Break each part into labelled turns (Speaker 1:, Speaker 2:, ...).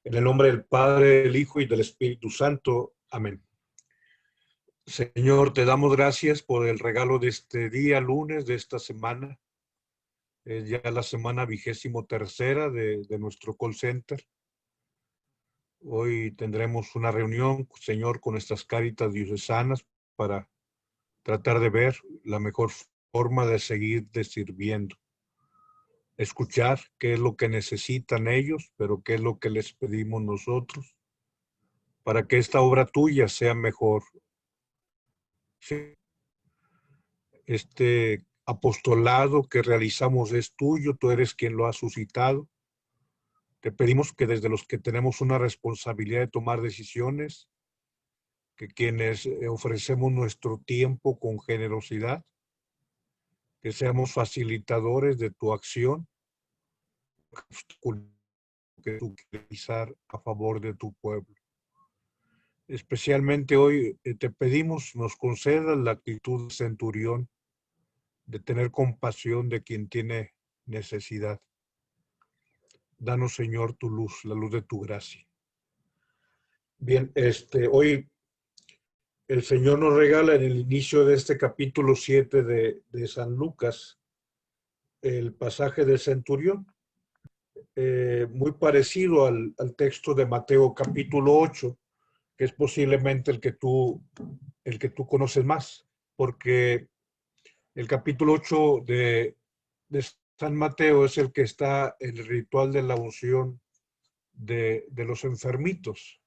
Speaker 1: En el nombre del Padre, del Hijo y del Espíritu Santo. Amén. Señor, te damos gracias por el regalo de este día, lunes, de esta semana. Es ya la semana 23ª de nuestro call center. Hoy tendremos una reunión, Señor, con nuestras cáritas diocesanas para tratar de ver la mejor forma de seguirte sirviendo. Escuchar qué es lo que necesitan ellos, pero qué es lo que les pedimos nosotros, para que esta obra tuya sea mejor. Sí. Este apostolado que realizamos es tuyo, tú eres quien lo ha suscitado. Te pedimos que desde los que tenemos una responsabilidad de tomar decisiones, que quienes ofrecemos nuestro tiempo con generosidad, que seamos facilitadores de tu acción, que tú quieres realizar a favor de tu pueblo. Especialmente hoy te pedimos nos concedas la actitud de centurión, de tener compasión de quien tiene necesidad. Danos, Señor, tu luz, la luz de tu gracia. Bien, hoy el Señor nos regala en el inicio de este capítulo 7 de San Lucas el pasaje del centurión, muy parecido al texto de Mateo capítulo 8, que es posiblemente el que tú conoces más, porque el capítulo 8 de San Mateo es el que está en el ritual de la unción de los enfermitos.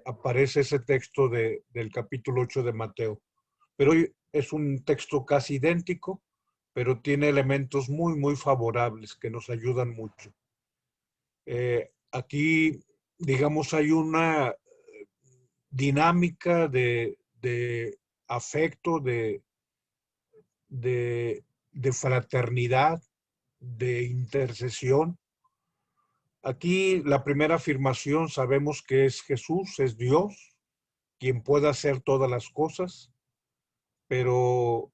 Speaker 1: Aparece ese texto del capítulo 8 de Mateo. Pero hoy es un texto casi idéntico, pero tiene elementos muy, muy favorables que nos ayudan mucho. Aquí, digamos, hay una dinámica de afecto, de fraternidad, de intercesión. Aquí la primera afirmación sabemos que es Jesús, es Dios, quien puede hacer todas las cosas, pero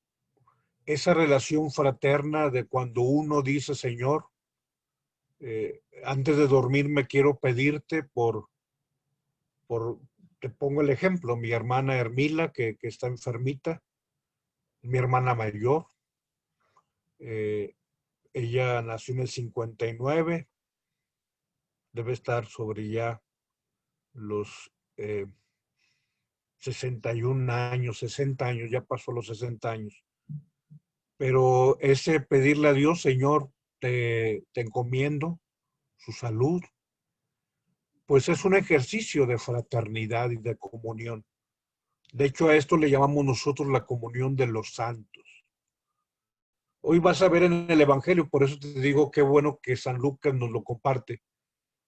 Speaker 1: esa relación fraterna de cuando uno dice, Señor, antes de dormirme quiero pedirte te pongo el ejemplo, mi hermana Hermila, que está enfermita, mi hermana mayor, eh, ella nació en el 59, debe estar sobre ya los 61 años, 60 años, ya pasó los 60 años. Pero ese pedirle a Dios, Señor, te encomiendo su salud, pues es un ejercicio de fraternidad y de comunión. De hecho, a esto le llamamos nosotros la comunión de los santos. Hoy vas a ver en el Evangelio, por eso te digo qué bueno que San Lucas nos lo comparte.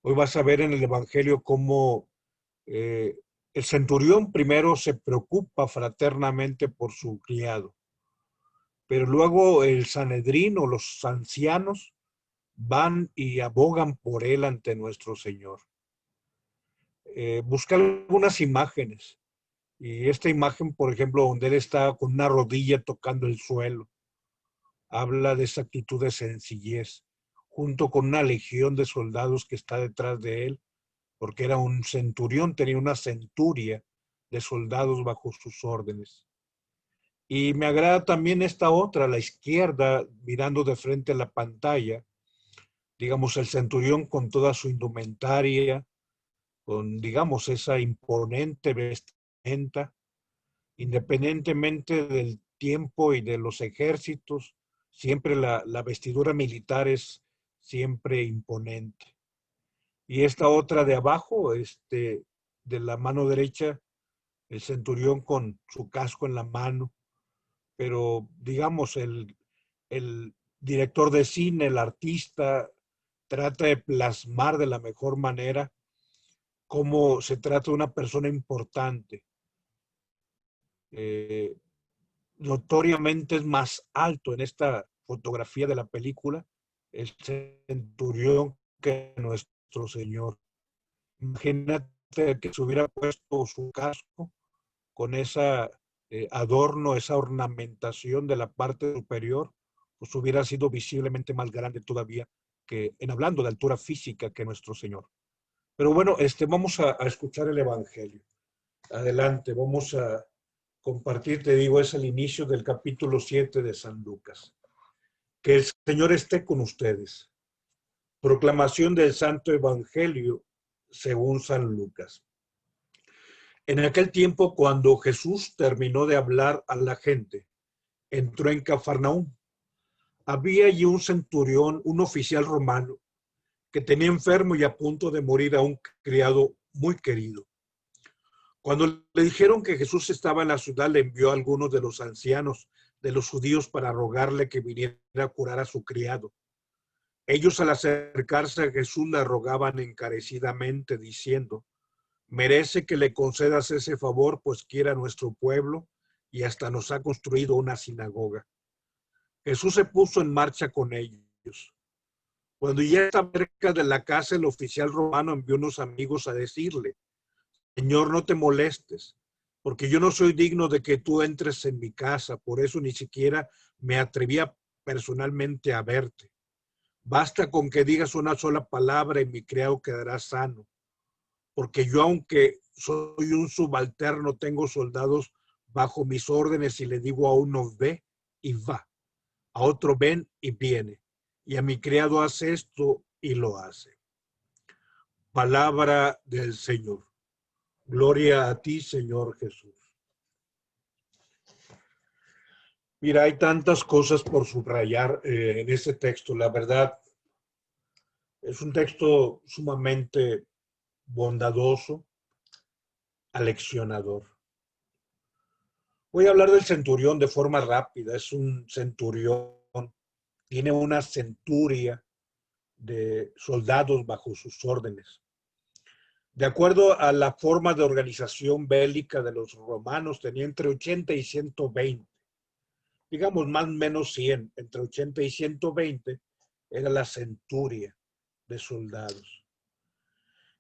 Speaker 1: Hoy vas a ver en el Evangelio cómo el centurión primero se preocupa fraternamente por su criado, pero luego el Sanedrín o los ancianos van y abogan por él ante nuestro Señor. Busca algunas imágenes, y esta imagen, por ejemplo, donde él está con una rodilla tocando el suelo, habla de esa actitud de sencillez, junto con una legión de soldados que está detrás de él, porque era un centurión, tenía una centuria de soldados bajo sus órdenes. Y me agrada también esta otra, a la izquierda, mirando de frente a la pantalla, digamos, el centurión con toda su indumentaria, con, digamos, esa imponente vestimenta, independientemente del tiempo y de los ejércitos, siempre la vestidura militar es siempre imponente. Y esta otra de abajo, de la mano derecha, el centurión con su casco en la mano, pero digamos, el director de cine, el artista, trata de plasmar de la mejor manera cómo se trata de una persona importante. Eh, Notoriamente es más alto en esta fotografía de la película el centurión que nuestro Señor. Imagínate que se hubiera puesto su casco con esa adorno, esa ornamentación de la parte superior, pues hubiera sido visiblemente más grande todavía que, en hablando de altura física, que nuestro Señor. Pero bueno, vamos a escuchar el Evangelio. Adelante, vamos a compartir, te digo, es el inicio del capítulo 7 de San Lucas. Que el Señor esté con ustedes. Proclamación del Santo Evangelio según San Lucas. En aquel tiempo, cuando Jesús terminó de hablar a la gente, entró en Cafarnaúm. Había allí un centurión, un oficial romano, que tenía enfermo y a punto de morir a un criado muy querido. Cuando le dijeron que Jesús estaba en la ciudad, le envió a algunos de los ancianos de los judíos para rogarle que viniera a curar a su criado. Ellos, al acercarse a Jesús, le rogaban encarecidamente, diciendo: merece que le concedas ese favor, pues quiere a nuestro pueblo y hasta nos ha construido una sinagoga. Jesús se puso en marcha con ellos. Cuando ya estaba cerca de la casa, el oficial romano envió unos amigos a decirle: Señor, no te molestes, porque yo no soy digno de que tú entres en mi casa, por eso ni siquiera me atrevía personalmente a verte. Basta con que digas una sola palabra y mi criado quedará sano, porque yo, aunque soy un subalterno, tengo soldados bajo mis órdenes y le digo a uno ve y va, a otro ven y viene, y a mi criado hace esto y lo hace. Palabra del Señor. Gloria a ti, Señor Jesús. Mira, hay tantas cosas por subrayar en este texto. La verdad, es un texto sumamente bondadoso, aleccionador. Voy a hablar del centurión de forma rápida. Es un centurión, tiene una centuria de soldados bajo sus órdenes. De acuerdo a la forma de organización bélica de los romanos, tenía entre 80 y 120. Digamos más o menos 100, entre 80 y 120 era la centuria de soldados.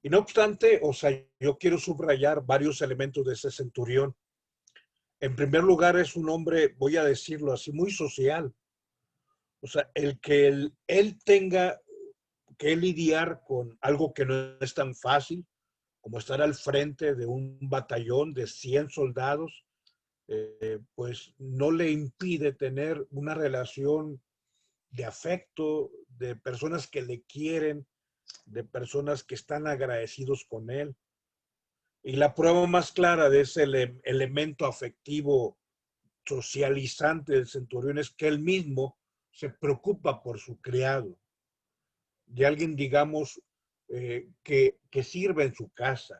Speaker 1: Y no obstante, o sea, yo quiero subrayar varios elementos de ese centurión. En primer lugar, es un hombre, voy a decirlo así, muy social. O sea, el que él tenga que lidiar con algo que no es tan fácil, como estar al frente de un batallón de 100 soldados, pues no le impide tener una relación de afecto, de personas que le quieren, de personas que están agradecidos con él. Y la prueba más clara de ese elemento afectivo socializante del centurión es que él mismo se preocupa por su criado, de alguien, digamos, que sirve en su casa,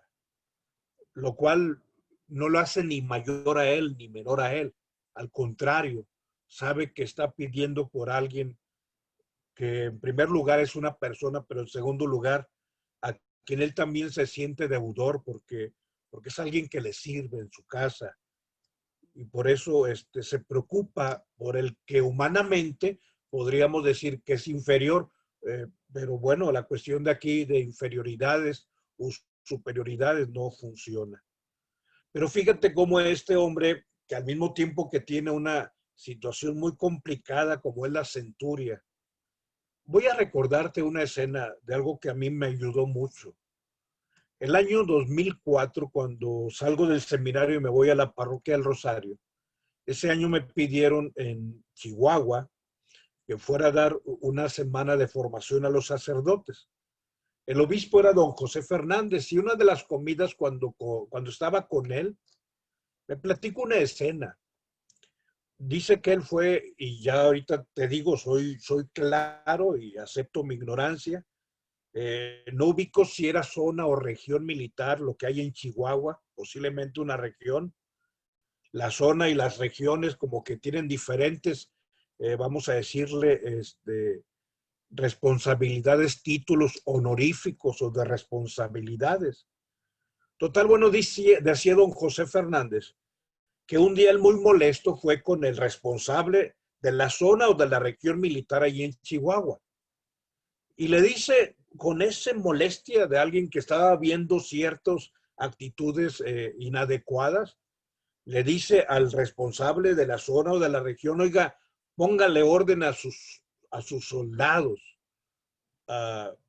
Speaker 1: lo cual no lo hace ni mayor a él ni menor a él. Al contrario, sabe que está pidiendo por alguien que en primer lugar es una persona, pero en segundo lugar a quien él también se siente deudor porque es alguien que le sirve en su casa y por eso se preocupa por el que humanamente podríamos decir que es inferior, pero bueno, la cuestión de aquí de inferioridades o superioridades no funciona. Pero fíjate cómo este hombre, que al mismo tiempo que tiene una situación muy complicada como es la centuria, voy a recordarte una escena de algo que a mí me ayudó mucho. El año 2004, cuando salgo del seminario y me voy a la parroquia del Rosario, ese año me pidieron en Chihuahua que fuera a dar una semana de formación a los sacerdotes. El obispo era don José Fernández y una de las comidas cuando estaba con él, me platico una escena. Dice que él fue, y ya ahorita te digo, soy claro y acepto mi ignorancia, no ubico si era zona o región militar lo que hay en Chihuahua, posiblemente una región. La zona y las regiones como que tienen diferentes, vamos a decirle, responsabilidades, títulos honoríficos o de responsabilidades. Total, bueno, decía don José Fernández que un día él muy molesto fue con el responsable de la zona o de la región militar allí en Chihuahua. Y le dice, con esa molestia de alguien que estaba viendo ciertas actitudes inadecuadas, le dice al responsable de la zona o de la región, oiga, póngale orden a sus soldados.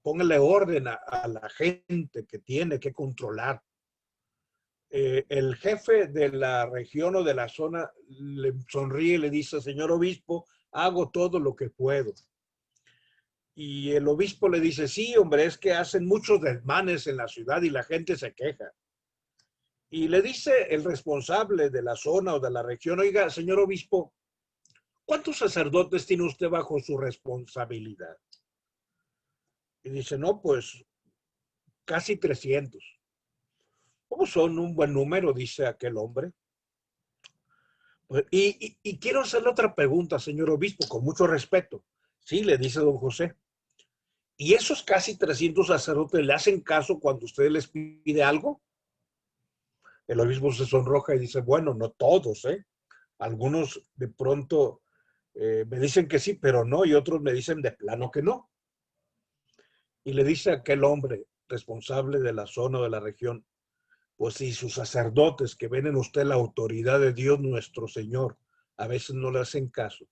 Speaker 1: póngale orden a la gente que tiene que controlar. El jefe de la región o de la zona le sonríe y le dice, señor obispo, hago todo lo que puedo. Y el obispo le dice, sí, hombre, es que hacen muchos desmanes en la ciudad y la gente se queja. Y le dice el responsable de la zona o de la región, oiga, señor obispo, ¿cuántos sacerdotes tiene usted bajo su responsabilidad? Y dice, no, pues casi 300. ¿Cómo son un buen número? Dice aquel hombre. Pues, y quiero hacerle otra pregunta, señor obispo, con mucho respeto. Sí, le dice don José. ¿Y esos casi 300 sacerdotes le hacen caso cuando usted les pide algo? El obispo se sonroja y dice, bueno, no todos, ¿eh? Algunos de pronto me dicen que sí, pero no, y otros me dicen de plano que no. Y le dice a aquel hombre responsable de la zona o de la región, pues si sus sacerdotes que ven en usted la autoridad de Dios nuestro Señor, a veces no le hacen caso,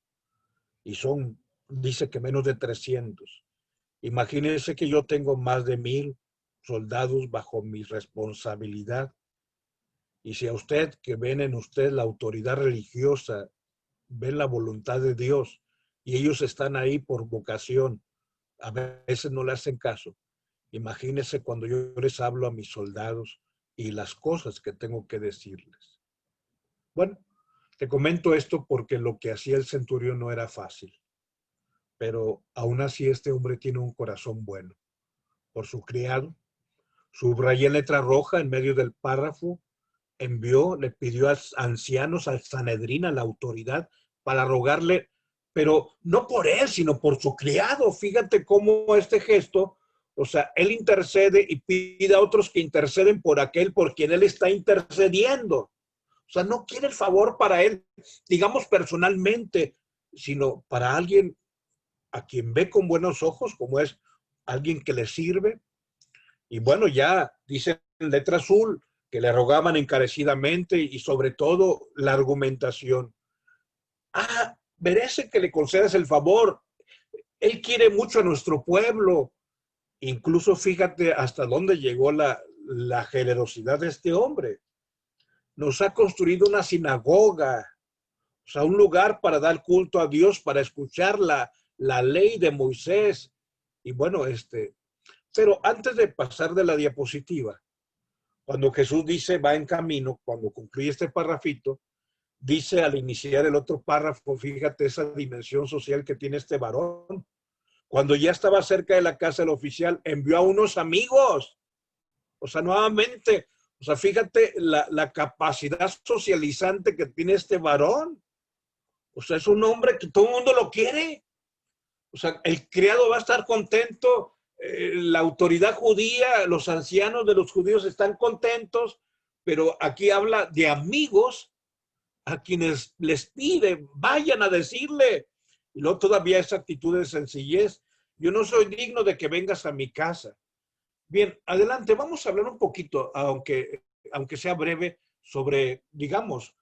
Speaker 1: y son, dice que menos de 300. Imagínense que yo tengo más de 1000 soldados bajo mi responsabilidad. Y si a usted, que ven en usted la autoridad religiosa, ven la voluntad de Dios, y ellos están ahí por vocación, a veces no le hacen caso. Imagínense cuando yo les hablo a mis soldados y las cosas que tengo que decirles. Bueno, te comento esto porque lo que hacía el centurión no era fácil, pero aún así este hombre tiene un corazón bueno. Por su criado, subrayé en letra roja en medio del párrafo, envió, le pidió a ancianos, al Sanedrín, a la autoridad, para rogarle, pero no por él, sino por su criado. Fíjate cómo este gesto, o sea, él intercede y pide a otros que interceden por aquel por quien él está intercediendo. O sea, no quiere el favor para él, digamos personalmente, sino para alguien a quien ve con buenos ojos, como es alguien que le sirve. Y bueno, ya dice en letra azul que le rogaban encarecidamente y sobre todo la argumentación. Ah, merece que le concedas el favor. Él quiere mucho a nuestro pueblo. Incluso fíjate hasta dónde llegó la generosidad de este hombre. Nos ha construido una sinagoga, o sea, un lugar para dar culto a Dios, para escuchar la ley de Moisés. Y bueno, pero antes de pasar de la diapositiva, cuando Jesús dice va en camino, cuando concluye este parrafito, dice al iniciar el otro párrafo, fíjate esa dimensión social que tiene este varón. Cuando ya estaba cerca de la casa del oficial, envió a unos amigos. O sea, nuevamente, o sea, fíjate la capacidad socializante que tiene este varón. O sea, es un hombre que todo el mundo lo quiere. O sea, el criado va a estar contento, la autoridad judía, los ancianos de los judíos están contentos, pero aquí habla de amigos a quienes les pide, vayan a decirle. Y luego todavía esa actitud de sencillez. Yo no soy digno de que vengas a mi casa. Bien, adelante, vamos a hablar un poquito, aunque sea breve, sobre, digamos,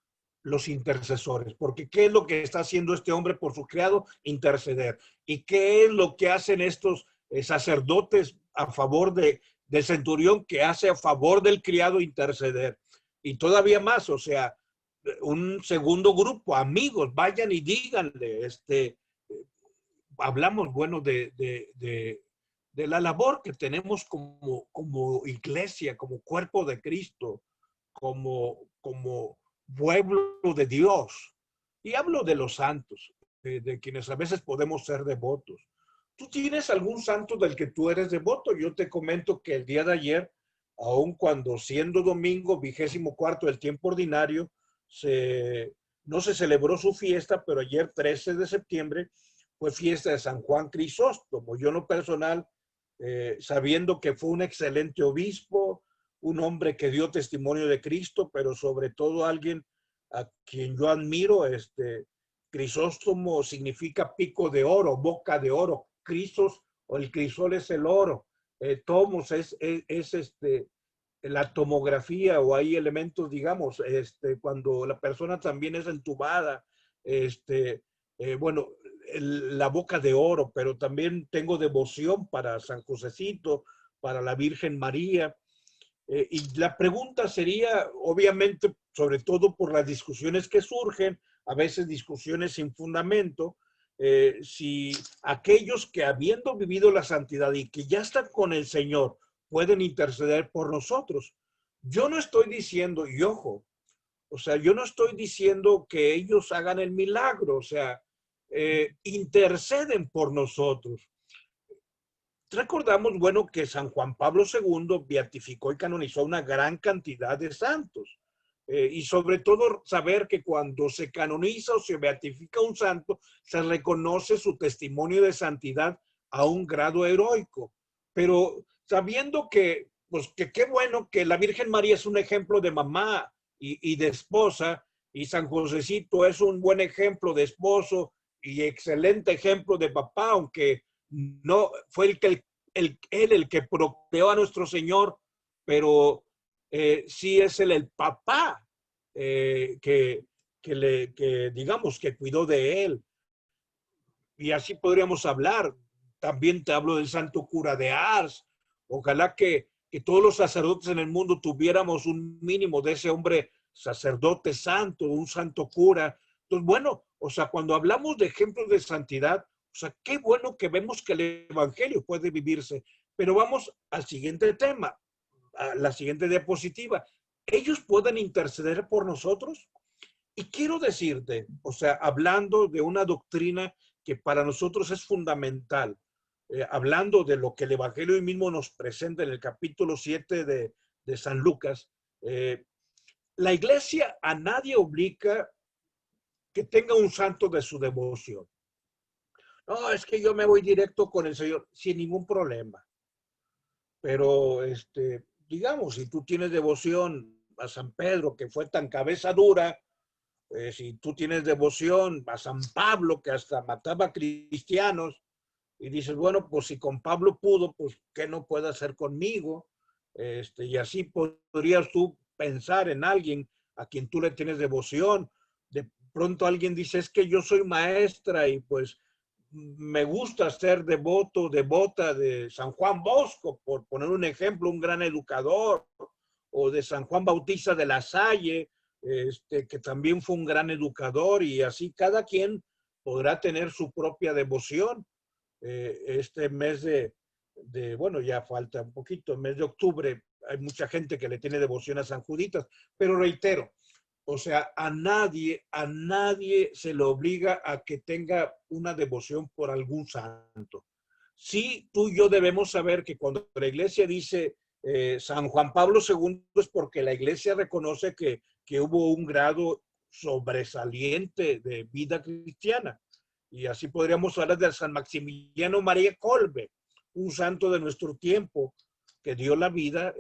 Speaker 1: los intercesores, porque ¿qué es lo que está haciendo este hombre por su criado? Interceder. ¿Y qué es lo que hacen estos sacerdotes a favor del centurión que hace a favor del criado? Interceder. Y todavía más, o sea, un segundo grupo, amigos, vayan y díganle, hablamos, bueno, de la labor que tenemos como iglesia, como cuerpo de Cristo, como pueblo de Dios. Y hablo de los santos, de quienes a veces podemos ser devotos. ¿Tú tienes algún santo del que tú eres devoto? Yo te comento que el día de ayer, aun cuando siendo domingo, 24º del tiempo ordinario, no se celebró su fiesta, pero ayer 13 de septiembre fue fiesta de San Juan Crisóstomo. Yo en lo personal, sabiendo que fue un excelente obispo, un hombre que dio testimonio de Cristo, pero sobre todo alguien a quien yo admiro, Crisóstomo significa pico de oro, boca de oro, Crisos o el crisol es el oro, tomos es la tomografía o hay elementos, digamos, cuando la persona también es entubada, bueno,
Speaker 2: la boca de oro, pero también tengo devoción para San Josecito, para la Virgen María. Y la pregunta sería, obviamente, sobre todo por las discusiones que surgen, a veces discusiones sin fundamento, si aquellos que habiendo vivido la santidad y que ya están con el Señor pueden interceder por nosotros. Yo no estoy diciendo, y ojo, o sea, yo no estoy diciendo que ellos hagan el milagro, o sea, interceden por nosotros. Recordamos, bueno, que San Juan Pablo II beatificó y canonizó una gran cantidad de santos. Y sobre todo saber que cuando se canoniza o se beatifica un santo, se reconoce su testimonio de santidad a un grado heroico. Pero sabiendo que, pues que qué bueno que la Virgen María es un ejemplo de mamá y de esposa, y San Josecito es un buen ejemplo de esposo y excelente ejemplo de papá, aunque no fue él el que procreó a nuestro Señor, pero sí es el papá que digamos que cuidó de él. Y así podríamos hablar. También te hablo del santo cura de Ars. Ojalá que todos los sacerdotes en el mundo tuviéramos un mínimo de ese hombre sacerdote santo, un santo cura. Entonces, bueno, o sea, cuando hablamos de ejemplos de santidad, o sea, qué bueno que vemos que el evangelio puede vivirse. Pero vamos al siguiente tema, a la siguiente diapositiva. ¿Ellos pueden interceder por nosotros? Y quiero decirte, o sea, hablando de una doctrina que para nosotros es fundamental, hablando de lo que el Evangelio mismo nos presenta en el capítulo 7 de San Lucas, la iglesia a nadie obliga que tenga un santo de su devoción. No, es que yo me voy directo con el Señor sin ningún problema. Pero, digamos, si tú tienes devoción a San Pedro, que fue tan cabeza dura, si tú tienes devoción a San Pablo, que hasta mataba cristianos, y dices, bueno, pues si con Pablo pudo, pues ¿qué no puede hacer conmigo? Y así podrías tú pensar en alguien a quien tú le tienes devoción. De pronto alguien dice, es que yo soy maestra y pues me gusta ser devoto, devota de San Juan Bosco, por poner un ejemplo, un gran educador, o de San Juan Bautista de la Salle, que también fue un gran educador, y así cada quien podrá tener su propia devoción. Este mes bueno, ya falta un poquito, el mes de octubre, hay mucha gente que le tiene devoción a San Juditas, pero reitero, o sea, a nadie se le obliga a que tenga una devoción por algún santo. Sí, tú y yo debemos saber que cuando la iglesia dice San Juan Pablo II es porque la iglesia reconoce que hubo un grado sobresaliente de vida cristiana. Y así podríamos hablar de San Maximiliano María Kolbe, un santo de nuestro tiempo que dio la vida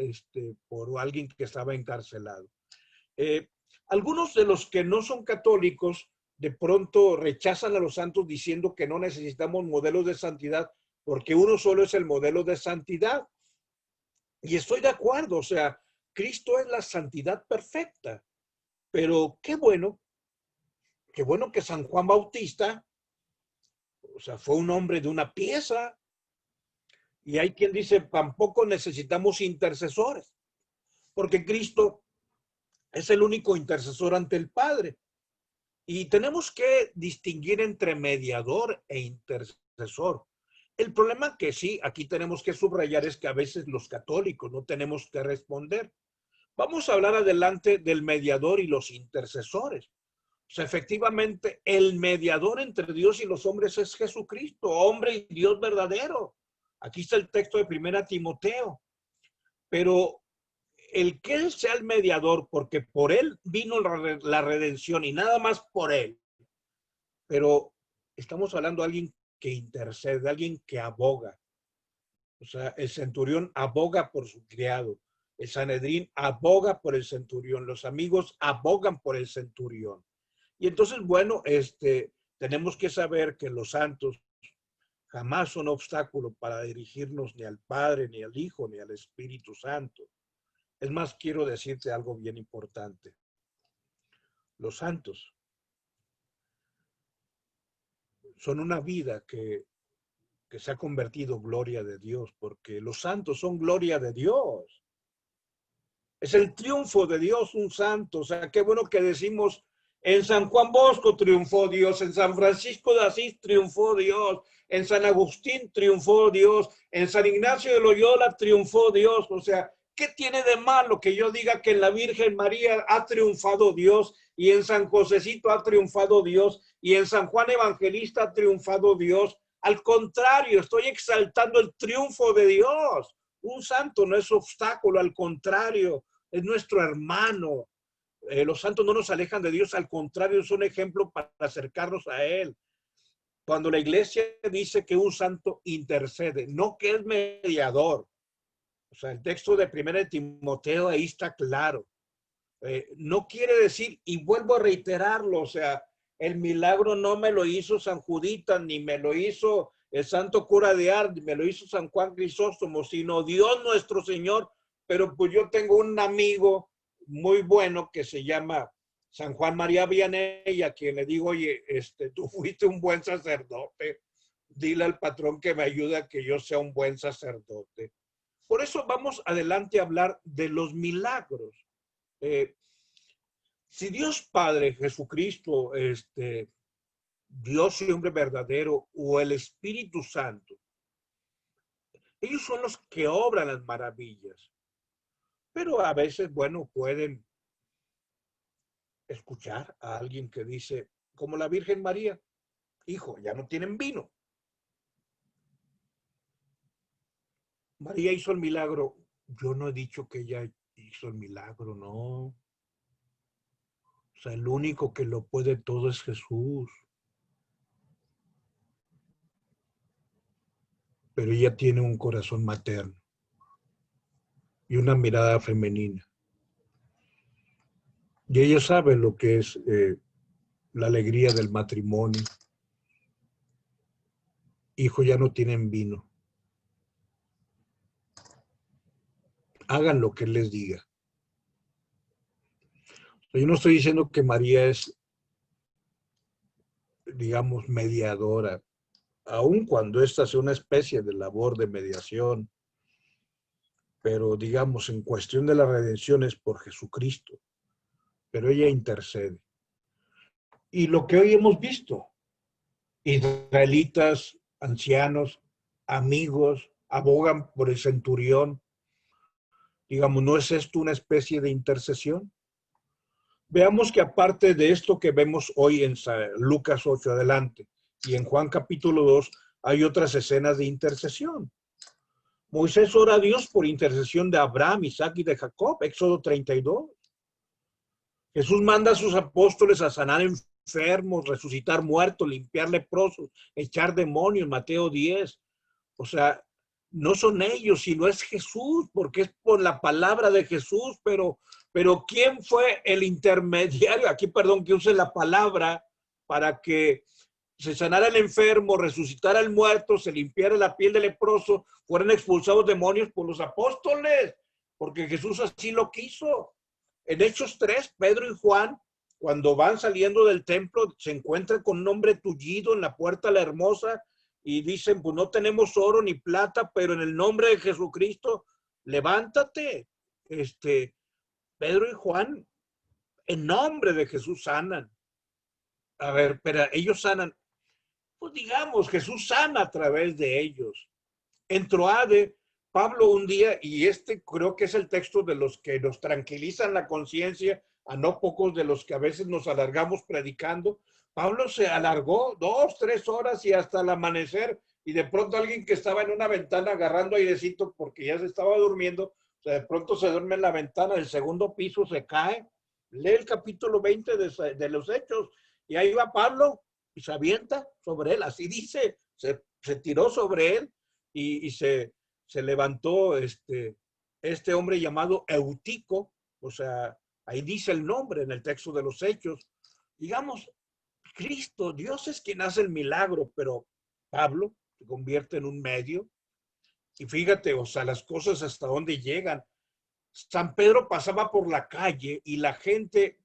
Speaker 2: por alguien que estaba encarcelado. Eh, Algunos de los que no son católicos de pronto rechazan a los santos diciendo que no necesitamos modelos de santidad porque uno solo es el modelo de santidad. Y estoy de acuerdo, o sea, Cristo es la santidad perfecta. Pero qué bueno que San Juan Bautista, o sea, fue un hombre de una pieza. Y hay quien dice, tampoco necesitamos intercesores, porque Cristo es el único intercesor ante el Padre. Y tenemos que distinguir entre mediador e intercesor. El problema que sí, aquí tenemos que subrayar es que a veces los católicos no tenemos que responder. Vamos a hablar adelante del mediador y los intercesores. O sea, efectivamente, el mediador entre Dios y los hombres es Jesucristo, hombre y Dios verdadero. Aquí está el texto de 1 Timoteo. Pero el que Él sea el mediador, porque por Él vino la redención y nada más por Él. Pero estamos hablando de alguien que intercede, de alguien que aboga. O sea, el centurión aboga por su criado. El Sanedrín aboga por el centurión. Los amigos abogan por el centurión. Y entonces, bueno, tenemos que saber que los santos jamás son obstáculo para dirigirnos ni al Padre, ni al Hijo, ni al Espíritu Santo. Es más, quiero decirte algo bien importante. Los santos son una vida que se ha convertido gloria de Dios, porque los santos son gloria de Dios. Es el triunfo de Dios, un santo. O sea, qué bueno que decimos, en San Juan Bosco triunfó Dios, en San Francisco de Asís triunfó Dios, en San Agustín triunfó Dios, en San Ignacio de Loyola triunfó Dios. O sea, ¿qué tiene de malo que yo diga que en la Virgen María ha triunfado Dios, y en San Josecito ha triunfado Dios, y en San Juan Evangelista ha triunfado Dios? Al contrario, estoy exaltando el triunfo de Dios. Un santo no es obstáculo, al contrario, es nuestro hermano. Los santos no nos alejan de Dios, al contrario, son ejemplo para acercarnos a Él. Cuando la iglesia dice que un santo intercede, no que es mediador. O sea, el texto de 1 de Timoteo ahí está claro. No quiere decir, y vuelvo a reiterarlo, o sea, el milagro no me lo hizo San Juditas, ni me lo hizo el santo cura de Ars, ni me lo hizo San Juan Crisóstomo, sino Dios nuestro Señor. Pero pues yo tengo un amigo muy bueno que se llama San Juan María Vianney, a quien le digo, oye, tú fuiste un buen sacerdote, dile al patrón que me ayude a que yo sea un buen sacerdote. Por eso vamos adelante a hablar de los milagros. Si Dios Padre, Jesucristo, Dios y hombre verdadero, o el Espíritu Santo, ellos son los que obran las maravillas. Pero a veces, bueno, pueden escuchar a alguien que dice, como la Virgen María, hijo, ya no tienen vino. María hizo el milagro. Yo no he dicho que ella hizo el milagro, no. O sea, el único que lo puede todo es Jesús. Pero ella tiene un corazón materno y una mirada femenina. Y ella sabe lo que es la alegría del matrimonio. Hijo, ya no tienen vino. Hagan lo que él les diga. Yo no estoy diciendo que María es, digamos, mediadora, aun cuando esta sea una especie de labor de mediación, pero digamos, en cuestión de la redención es por Jesucristo, pero ella intercede. Y lo que hoy hemos visto, israelitas, ancianos, amigos, abogan por el centurión. Digamos, ¿no es esto una especie de intercesión? Veamos que aparte de esto que vemos hoy en Lucas 8 adelante y en Juan capítulo 2, hay otras escenas de intercesión. Moisés ora a Dios por intercesión de Abraham, Isaac y de Jacob, Éxodo 32. Jesús manda a sus apóstoles a sanar enfermos, resucitar muertos, limpiar leprosos, echar demonios, Mateo 10. O sea, no son ellos, sino es Jesús, porque es por la palabra de Jesús, pero ¿quién fue el intermediario? Aquí, perdón, que use la palabra para que se sanara el enfermo, resucitara el muerto, se limpiara la piel del leproso, fueran expulsados demonios por los apóstoles, porque Jesús así lo quiso. En Hechos 3, Pedro y Juan, cuando van saliendo del templo, se encuentran con un hombre tullido en la puerta la hermosa y dicen, pues no tenemos oro ni plata, pero en el nombre de Jesucristo, levántate. Pedro y Juan, en nombre de Jesús sanan. A ver, pero ellos sanan. Pues digamos, Jesús sana a través de ellos. En Troade, Pablo un día, y creo que es el texto de los que nos tranquilizan la conciencia, a no pocos de los que a veces nos alargamos predicando. Pablo se alargó 2, 3 horas y hasta el amanecer, y de pronto alguien que estaba en una ventana agarrando airecito porque ya se estaba durmiendo, o sea, de pronto se duerme en la ventana del segundo piso, se cae, lee el capítulo 20 de los Hechos, y ahí va Pablo y se avienta sobre él, así dice, se tiró sobre él y se levantó este hombre llamado Eutico, o sea, ahí dice el nombre en el texto de los Hechos. Digamos, Cristo, Dios es quien hace el milagro, pero Pablo se convierte en un medio. Y fíjate, o sea, las cosas hasta dónde llegan. San Pedro pasaba por la calle y la gente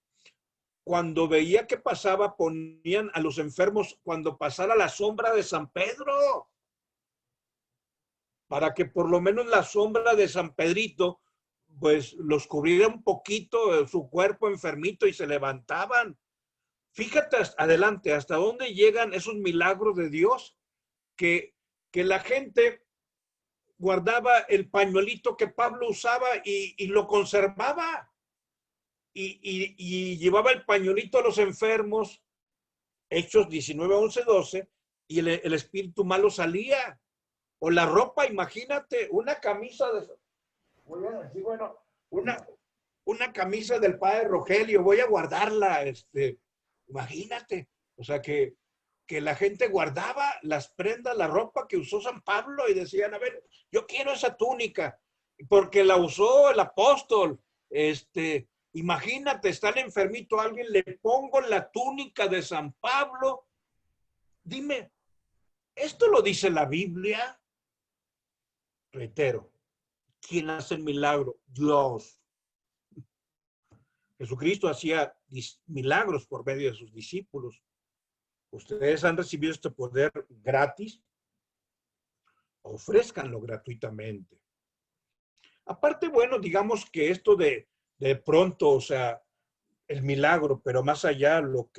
Speaker 2: cuando veía que pasaba, ponían a los enfermos cuando pasara la sombra de San Pedro, para que por lo menos la sombra de San Pedrito, pues los cubriera un poquito su cuerpo enfermito y se levantaban. Fíjate adelante, hasta dónde llegan esos milagros de Dios, que la gente guardaba el pañuelito que Pablo usaba y lo conservaba. Y llevaba el pañuelito a los enfermos, Hechos 19, 11, 12, y el espíritu malo salía. O la ropa, imagínate, una camisa de... Voy a decir, bueno, una camisa del padre Rogelio, voy a guardarla, imagínate. O sea, que la gente guardaba las prendas, la ropa que usó San Pablo y decían, a ver, yo quiero esa túnica, porque la usó el apóstol. Imagínate, está el enfermito, alguien le pongo la túnica de San Pablo. Dime, ¿esto lo dice la Biblia? Reitero, ¿quién hace el milagro? Dios. Jesucristo hacía milagros por medio de sus discípulos. Ustedes han recibido este poder gratis, ofrézcanlo gratuitamente. Aparte, bueno, digamos que esto de pronto, o sea, el milagro, pero más allá lo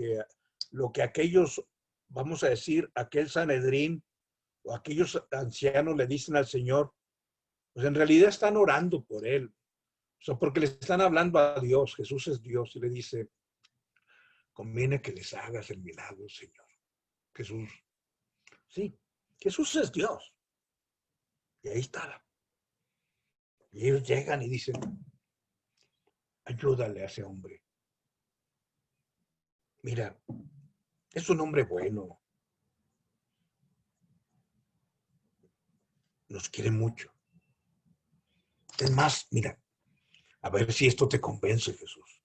Speaker 2: que aquellos, vamos a decir, aquel Sanedrín o aquellos ancianos le dicen al Señor, pues en realidad están orando por él. O sea, porque le están hablando a Dios, Jesús es Dios, y le dice, conviene que les hagas el milagro, Señor. Jesús, sí, Jesús es Dios. Y ahí está. Y ellos llegan y dicen, ayúdale a ese hombre. Mira, es un hombre bueno. Nos quiere mucho. Es más, mira, a ver si esto te convence, Jesús.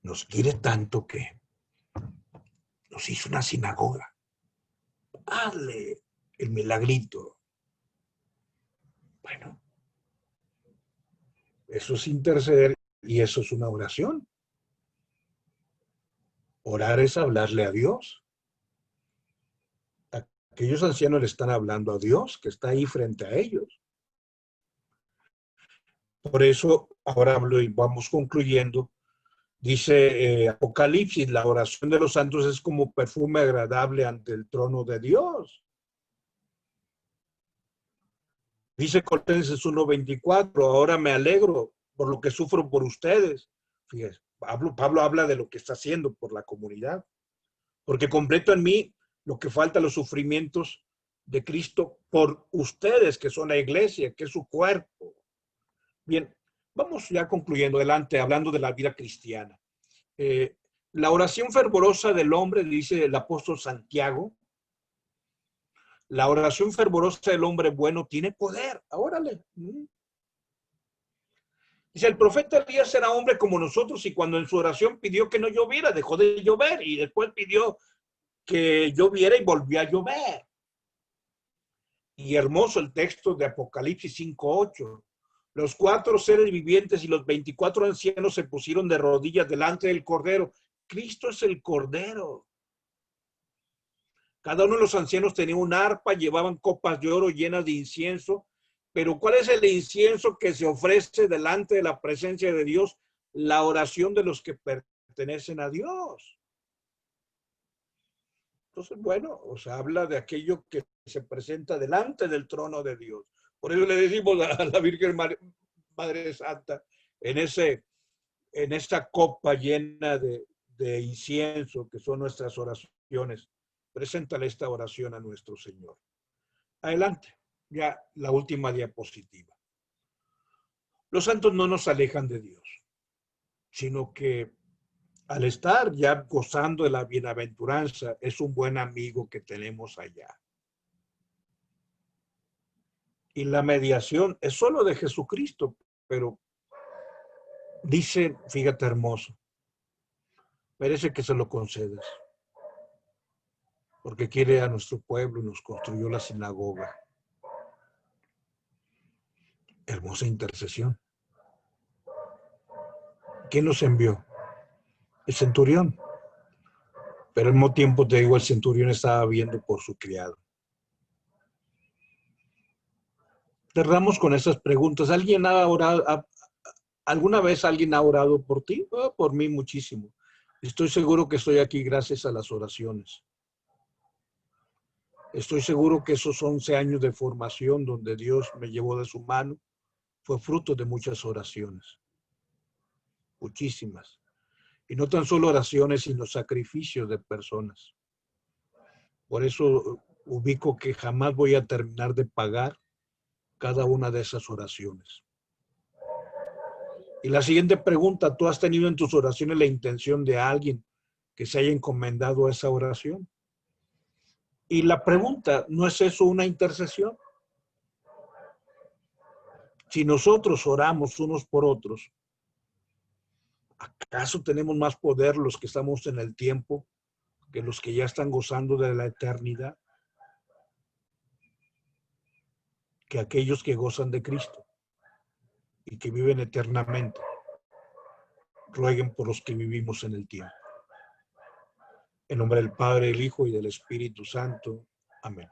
Speaker 2: Nos quiere tanto que nos hizo una sinagoga. Hazle el milagrito. Bueno, eso es interceder y eso es una oración. Orar es hablarle a Dios. Aquellos ancianos le están hablando a Dios, que está ahí frente a ellos. Por eso, ahora hablo y vamos concluyendo. Dice Apocalipsis, la oración de los santos es como perfume agradable ante el trono de Dios. Dice Colosenses 1:24, ahora me alegro por lo que sufro por ustedes. Fíjense, Pablo habla de lo que está haciendo por la comunidad, porque completo en mí lo que falta los sufrimientos de Cristo por ustedes, que son la iglesia, que es su cuerpo. Bien, vamos ya concluyendo adelante, hablando de la vida cristiana. La oración fervorosa del hombre, dice el apóstol Santiago, la oración fervorosa del hombre bueno tiene poder. Órale. Dice, el profeta Elías era hombre como nosotros y cuando en su oración pidió que no lloviera, dejó de llover y después pidió que lloviera y volvió a llover. Y hermoso el texto de Apocalipsis 5:8. Los 4 seres vivientes y los 24 ancianos se pusieron de rodillas delante del Cordero. Cristo es el Cordero. Cada uno de los ancianos tenía un arpa, llevaban copas de oro llenas de incienso. Pero ¿cuál es el incienso que se ofrece delante de la presencia de Dios? La oración de los que pertenecen a Dios. Entonces, bueno, o sea, habla de aquello que se presenta delante del trono de Dios. Por eso le decimos a la Virgen Madre Santa, en esa copa llena de incienso, que son nuestras oraciones, preséntale esta oración a nuestro Señor. Adelante, ya la última diapositiva. Los santos no nos alejan de Dios, sino que al estar ya gozando de la bienaventuranza, es un buen amigo que tenemos allá. Y la mediación es solo de Jesucristo, pero dice, fíjate hermoso, merece que se lo concedas, porque quiere a nuestro pueblo y nos construyó la sinagoga. Hermosa intercesión. ¿Quién nos envió?
Speaker 1: el centurión. Pero al mismo tiempo, te digo, el centurión estaba viendo por su criado. Cerramos con esas preguntas. ¿Alguien ha orado? ¿Alguna vez alguien ha orado por ti? Oh, por mí muchísimo. Estoy seguro que estoy aquí gracias a las oraciones. Estoy seguro que esos 11 años de formación donde Dios me llevó de su mano fue fruto de muchas oraciones. Muchísimas. Y no tan solo oraciones, sino sacrificios de personas. Por eso ubico que jamás voy a terminar de pagar cada una de esas oraciones. Y la siguiente pregunta, ¿tú has tenido en tus oraciones la intención de alguien que se haya encomendado a esa oración? Y la pregunta, ¿no es eso una intercesión? Si nosotros oramos unos por otros, ¿acaso tenemos más poder los que estamos en el tiempo que los que ya están gozando de la eternidad? Que aquellos que gozan de Cristo y que viven eternamente, rueguen por los que vivimos en el tiempo. En nombre del Padre, del Hijo y del Espíritu Santo. Amén.